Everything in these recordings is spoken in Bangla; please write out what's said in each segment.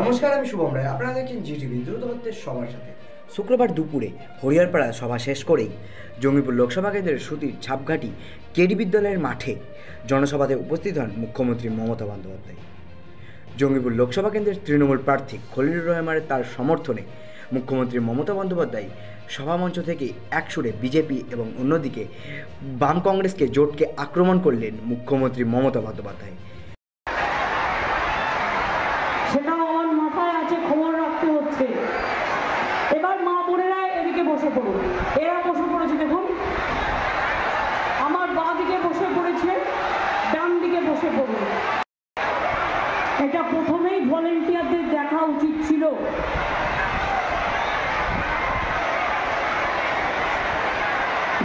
নমস্কার, আমি শুভম রায়। আপনারা দেখছেন জিটিভি, দ্রুত হচ্ছে সবার সাথে। শুক্রবার দুপুরে হরিয়ারপাড়া সভা শেষ করেই জঙ্গিপুর লোকসভা কেন্দ্রের সুতির ছাপঘাটি কেডি বিদ্যালয়ের মাঠে জনসভাতে উপস্থিত হন মুখ্যমন্ত্রী মমতা বন্দ্যোপাধ্যায়। জঙ্গিপুর লোকসভা কেন্দ্রের তৃণমূল প্রার্থী খলিলুর রহমানের তার সমর্থনে মুখ্যমন্ত্রী মমতা বন্দ্যোপাধ্যায় সভামঞ্চ থেকে একসুরে বিজেপি এবং অন্যদিকে বাম কংগ্রেসকে জোটকে আক্রমণ করলেন মুখ্যমন্ত্রী মমতা বন্দ্যোপাধ্যায়। সেটাও আমার মাথায় আছে, খবর রাখতে হচ্ছে। এবার মা বোনেরা এদিকে বসে পড়ুন। এরা বসে পড়েছে, দেখুন আমার বাঁ দিকে বসে পড়েছে, ডান দিকে বসে পড়ুন। এটা প্রথমেই ভলেন্টিয়ারদের দেখা উচিত ছিল।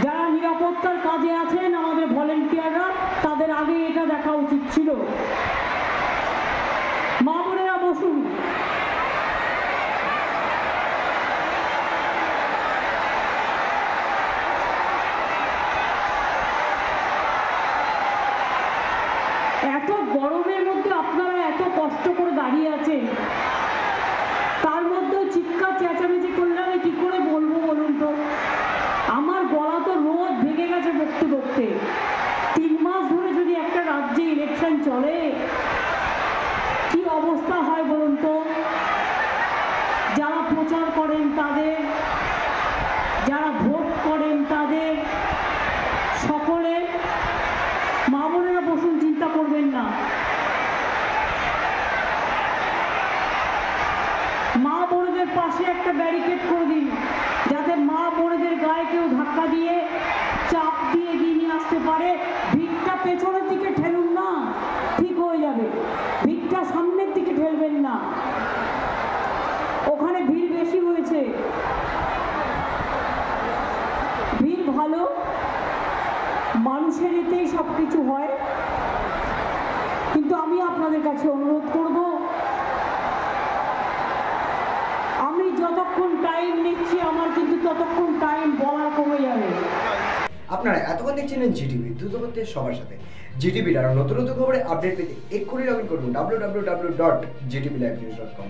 যারা নিরাপত্তার কাজে আছেন আমাদের ভলেন্টিয়াররা, তাদের আগে এটা দেখা উচিত ছিল। মা বোনেরা বসুন। এত গরমের মধ্যে আপনারা এত কষ্ট করে দাঁড়িয়ে আছেন, তার মধ্যেও চিৎকার চেঁচামেচি করলে আমি কি করে বলবো বলুন তো? আমার গলা তো রোজ ভেঙে গেছে বকতে বকতে। 3 মাস ধরে যদি একটা রাজ্যে ইলেকশন চলে, কি অবস্থা হয় বলুন তো? যারা প্রচার করেন তাদের, যারা ভোট করেন তাদের, সকলে। মা বোনেরা বসুন, চিন্তা করবেন না। মা বোনেদের পাশে একটা ব্যারিকেড করে দিন, যাতে মা বোনেদের গায়ে কেউ ধাক্কা দিয়ে চাপ দিয়ে এগিয়ে নিয়ে আসতে পারে। ভিড়টা পেছনের দিকে ঠেলুন না, ঠিক হয়ে যাবে। ভিড়টা সামনের দিকে ঠেলবেন না, ওখানে ভিড় বেশি হয়েছে। ভিড় ভালো, মানুষের এতেই সব কিছু হয়। কিন্তু আমি আপনাদের কাছে অনুরোধ করব, আমি যতক্ষণ টাইম নিচ্ছি আমার কিন্তু ততক্ষণ টাইম বলার কমে যাবে। আপনারা এতক্ষণ দেখছিলেন জিটিভি, দ্রুত হচ্ছে সবার সাথে। জিটিভির আরও নতুন নতুন খবরে আপডেট পেতে এক্ষুনি লগ ইন করুন www.gtblivenews.com।